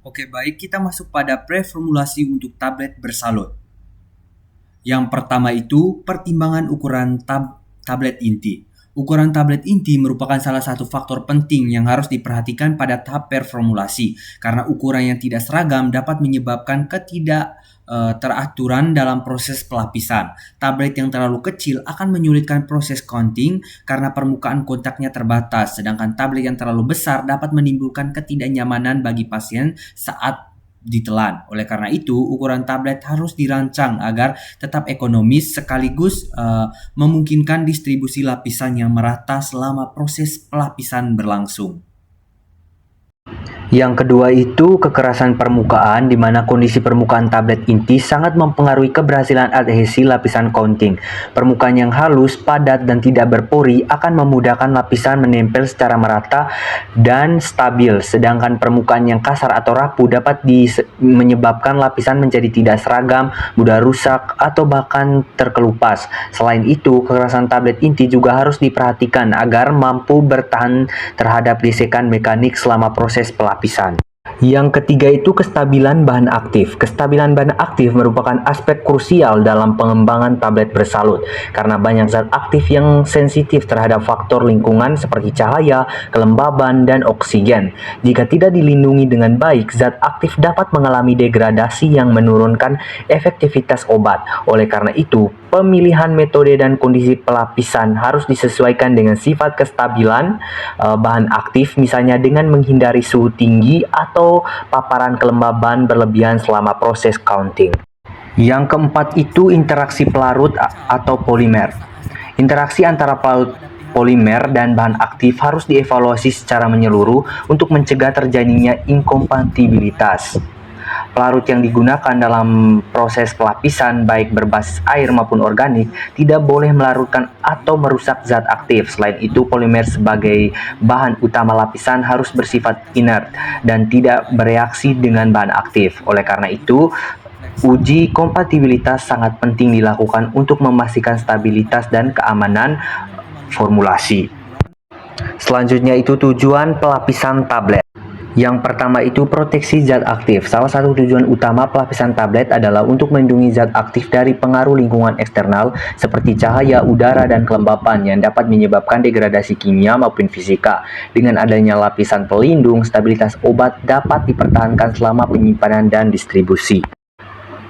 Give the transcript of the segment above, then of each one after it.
Oke, baik, kita masuk pada preformulasi untuk tablet bersalut. Yang pertama itu pertimbangan ukuran tablet inti. Ukuran tablet inti merupakan salah satu faktor penting yang harus diperhatikan pada tahap preformulasi karena ukuran yang tidak seragam dapat menyebabkan teraturan dalam proses pelapisan. Tablet yang terlalu kecil akan menyulitkan proses counting karena permukaan kontaknya terbatas, sedangkan tablet yang terlalu besar dapat menimbulkan ketidaknyamanan bagi pasien saat ditelan. Oleh karena itu, ukuran tablet harus dirancang agar tetap ekonomis sekaligus memungkinkan distribusi lapisan yang merata selama proses pelapisan berlangsung. Yang kedua itu kekerasan permukaan, di mana kondisi permukaan tablet inti sangat mempengaruhi keberhasilan adhesi lapisan coating. Permukaan yang halus, padat, dan tidak berpori akan memudahkan lapisan menempel secara merata dan stabil, sedangkan permukaan yang kasar atau rapuh dapat menyebabkan lapisan menjadi tidak seragam, mudah rusak, atau bahkan terkelupas. Selain itu, kekerasan tablet inti juga harus diperhatikan agar mampu bertahan terhadap gesekan mekanik selama proses pelapisan. Yang ketiga itu kestabilan bahan aktif. Kestabilan bahan aktif merupakan aspek krusial dalam pengembangan tablet bersalut karena banyak zat aktif yang sensitif terhadap faktor lingkungan seperti cahaya, kelembaban, dan oksigen. Jika tidak dilindungi dengan baik, zat aktif dapat mengalami degradasi yang menurunkan efektivitas obat. Oleh karena itu, pemilihan metode dan kondisi pelapisan harus disesuaikan dengan sifat kestabilan bahan aktif, misalnya dengan menghindari suhu tinggi atau paparan kelembaban berlebihan selama proses counting. Yang keempat itu interaksi pelarut atau polimer. Interaksi antara pelarut polimer dan bahan aktif harus dievaluasi secara menyeluruh untuk mencegah terjadinya inkompatibilitas. Pelarut yang digunakan dalam proses pelapisan, baik berbasis air maupun organik, tidak boleh melarutkan atau merusak zat aktif. Selain itu, polimer sebagai bahan utama lapisan harus bersifat inert dan tidak bereaksi dengan bahan aktif. Oleh karena itu, uji kompatibilitas sangat penting dilakukan untuk memastikan stabilitas dan keamanan formulasi. Selanjutnya itu tujuan pelapisan tablet. Yang pertama itu proteksi zat aktif. Salah satu tujuan utama pelapisan tablet adalah untuk melindungi zat aktif dari pengaruh lingkungan eksternal seperti cahaya, udara, dan kelembapan yang dapat menyebabkan degradasi kimia maupun fisika. Dengan adanya lapisan pelindung, stabilitas obat dapat dipertahankan selama penyimpanan dan distribusi.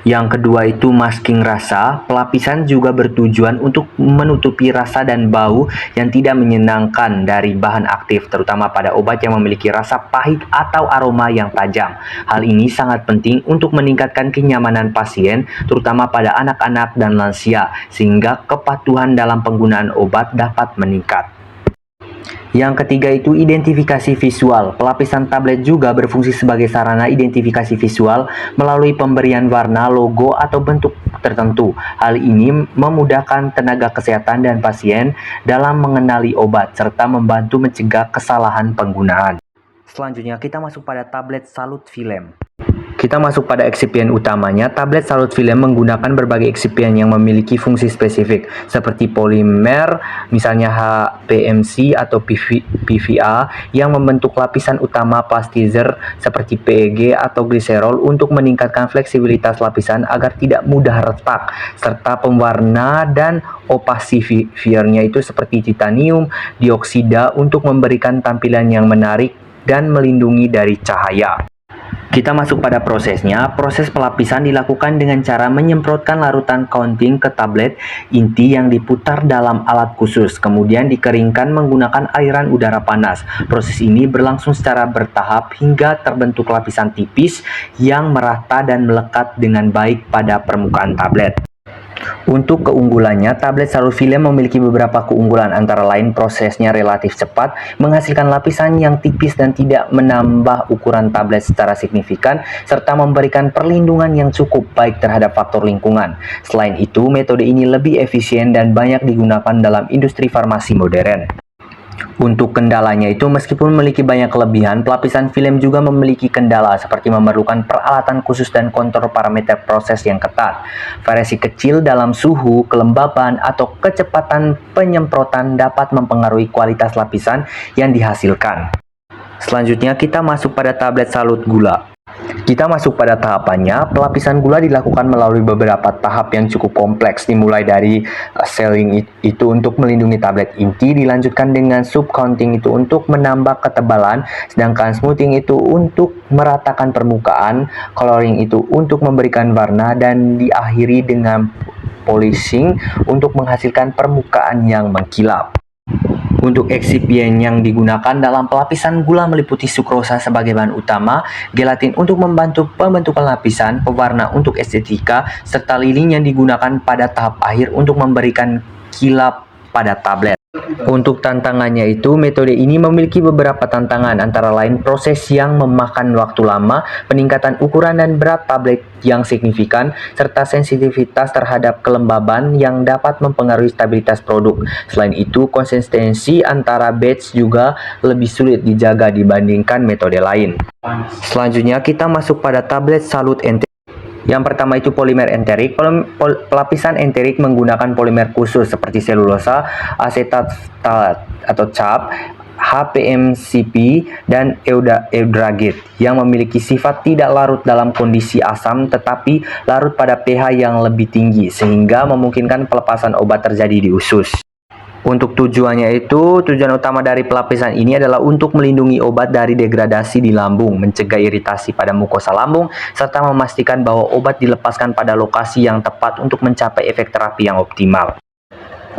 Yang kedua itu masking rasa. Pelapisan juga bertujuan untuk menutupi rasa dan bau yang tidak menyenangkan dari bahan aktif, terutama pada obat yang memiliki rasa pahit atau aroma yang tajam. Hal ini sangat penting untuk meningkatkan kenyamanan pasien, terutama pada anak-anak dan lansia, sehingga kepatuhan dalam penggunaan obat dapat meningkat. Yang ketiga itu identifikasi visual. Pelapisan tablet juga berfungsi sebagai sarana identifikasi visual melalui pemberian warna, logo, atau bentuk tertentu. Hal ini memudahkan tenaga kesehatan dan pasien dalam mengenali obat serta membantu mencegah kesalahan penggunaan. Selanjutnya kita masuk pada tablet salut film. Kita masuk pada eksipien utamanya. Tablet salut film menggunakan berbagai eksipien yang memiliki fungsi spesifik seperti polimer, misalnya HPMC atau PVA yang membentuk lapisan utama plastizer seperti PEG atau gliserol untuk meningkatkan fleksibilitas lapisan agar tidak mudah retak, serta pewarna dan opacifiernya itu seperti titanium dioksida untuk memberikan tampilan yang menarik dan melindungi dari cahaya. Kita masuk pada prosesnya. Proses pelapisan dilakukan dengan cara menyemprotkan larutan coating ke tablet inti yang diputar dalam alat khusus, kemudian dikeringkan menggunakan aliran udara panas. Proses ini berlangsung secara bertahap hingga terbentuk lapisan tipis yang merata dan melekat dengan baik pada permukaan tablet. Untuk keunggulannya, tablet salut film memiliki beberapa keunggulan, antara lain prosesnya relatif cepat, menghasilkan lapisan yang tipis dan tidak menambah ukuran tablet secara signifikan, serta memberikan perlindungan yang cukup baik terhadap faktor lingkungan. Selain itu, metode ini lebih efisien dan banyak digunakan dalam industri farmasi modern. Untuk kendalanya itu, meskipun memiliki banyak kelebihan, pelapisan film juga memiliki kendala seperti memerlukan peralatan khusus dan kontrol parameter proses yang ketat. Variasi kecil dalam suhu, kelembaban, atau kecepatan penyemprotan dapat mempengaruhi kualitas lapisan yang dihasilkan. Selanjutnya kita masuk pada tablet salut gula. Kita masuk pada tahapannya. Pelapisan gula dilakukan melalui beberapa tahap yang cukup kompleks, dimulai dari selling itu untuk melindungi tablet inti, dilanjutkan dengan subcoating itu untuk menambah ketebalan, sedangkan smoothing itu untuk meratakan permukaan, coloring itu untuk memberikan warna, dan diakhiri dengan polishing untuk menghasilkan permukaan yang mengkilap. Untuk eksipien yang digunakan dalam pelapisan gula meliputi sukrosa sebagai bahan utama, gelatin untuk membantu pembentukan lapisan, pewarna untuk estetika, serta lilin yang digunakan pada tahap akhir untuk memberikan kilap pada tablet. Untuk tantangannya itu, metode ini memiliki beberapa tantangan, antara lain proses yang memakan waktu lama, peningkatan ukuran dan berat tablet yang signifikan, serta sensitivitas terhadap kelembaban yang dapat mempengaruhi stabilitas produk. Selain itu, konsistensi antara batch juga lebih sulit dijaga dibandingkan metode lain. Selanjutnya, kita masuk pada tablet salut enterik. Yang pertama itu polimer enterik. Pelapisan enterik menggunakan polimer khusus seperti selulosa, asetat atau cap, HPMCP, dan eudragit yang memiliki sifat tidak larut dalam kondisi asam tetapi larut pada pH yang lebih tinggi sehingga memungkinkan pelepasan obat terjadi di usus. Untuk tujuan utama dari pelapisan ini adalah untuk melindungi obat dari degradasi di lambung, mencegah iritasi pada mukosa lambung, serta memastikan bahwa obat dilepaskan pada lokasi yang tepat untuk mencapai efek terapi yang optimal.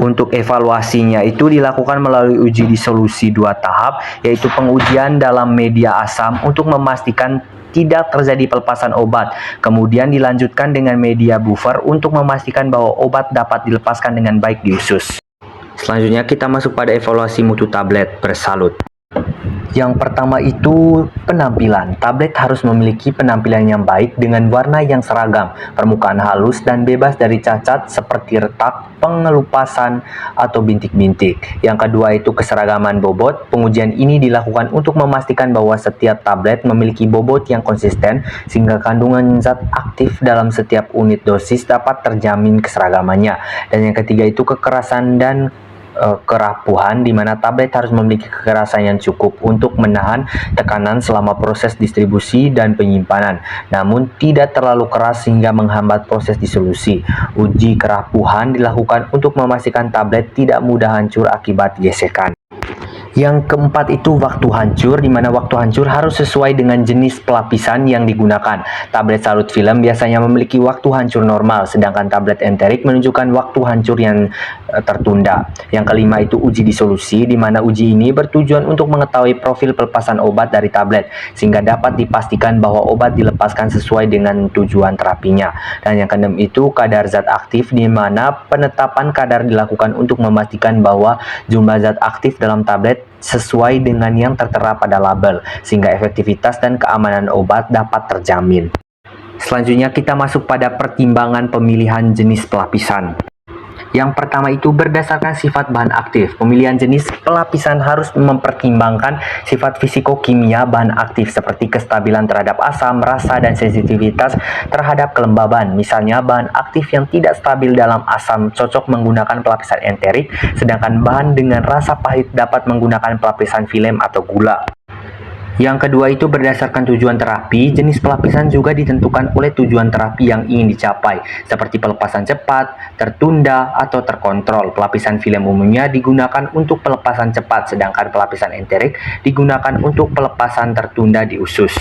Untuk evaluasinya itu dilakukan melalui uji disolusi 2 tahap, yaitu pengujian dalam media asam untuk memastikan tidak terjadi pelepasan obat. Kemudian dilanjutkan dengan media buffer untuk memastikan bahwa obat dapat dilepaskan dengan baik di usus. Selanjutnya kita masuk pada evaluasi mutu tablet bersalut. Yang pertama itu penampilan. Tablet harus memiliki penampilan yang baik dengan warna yang seragam, permukaan halus dan bebas dari cacat seperti retak, pengelupasan, atau bintik-bintik. Yang kedua itu keseragaman bobot. Pengujian ini dilakukan untuk memastikan bahwa setiap tablet memiliki bobot yang konsisten sehingga kandungan zat aktif dalam setiap unit dosis dapat terjamin keseragamannya. Dan yang ketiga itu kekerasan dan kerapuhan, di mana tablet harus memiliki kekerasan yang cukup untuk menahan tekanan selama proses distribusi dan penyimpanan, namun tidak terlalu keras sehingga menghambat proses disolusi. Uji kerapuhan dilakukan untuk memastikan tablet tidak mudah hancur akibat gesekan. Yang keempat itu waktu hancur, di mana waktu hancur harus sesuai dengan jenis pelapisan yang digunakan. Tablet salut film biasanya memiliki waktu hancur normal, sedangkan tablet enterik menunjukkan waktu hancur yang tertunda. Yang kelima itu uji disolusi, di mana uji ini bertujuan untuk mengetahui profil pelepasan obat dari tablet, sehingga dapat dipastikan bahwa obat dilepaskan sesuai dengan tujuan terapinya. Dan yang keenam itu kadar zat aktif, di mana penetapan kadar dilakukan untuk memastikan bahwa jumlah zat aktif dalam tablet sesuai dengan yang tertera pada label, sehingga efektivitas dan keamanan obat dapat terjamin. Selanjutnya kita masuk pada pertimbangan pemilihan jenis pelapisan. Yang pertama itu berdasarkan sifat bahan aktif. Pemilihan jenis pelapisan harus mempertimbangkan sifat fisiko-kimia bahan aktif seperti kestabilan terhadap asam, rasa, dan sensitivitas terhadap kelembaban. Misalnya bahan aktif yang tidak stabil dalam asam cocok menggunakan pelapisan enterik, sedangkan bahan dengan rasa pahit dapat menggunakan pelapisan filem atau gula. Yang kedua itu berdasarkan tujuan terapi. Jenis pelapisan juga ditentukan oleh tujuan terapi yang ingin dicapai, seperti pelepasan cepat, tertunda, atau terkontrol. Pelapisan filem umumnya digunakan untuk pelepasan cepat, sedangkan pelapisan enterik digunakan untuk pelepasan tertunda di usus.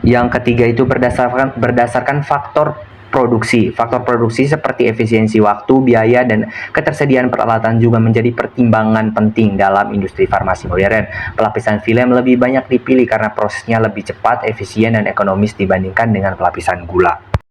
Yang ketiga itu berdasarkan faktor produksi. Faktor produksi seperti efisiensi waktu, biaya, dan ketersediaan peralatan juga menjadi pertimbangan penting dalam industri farmasi modern. Pelapisan filem lebih banyak dipilih karena prosesnya lebih cepat, efisien, dan ekonomis dibandingkan dengan pelapisan gula.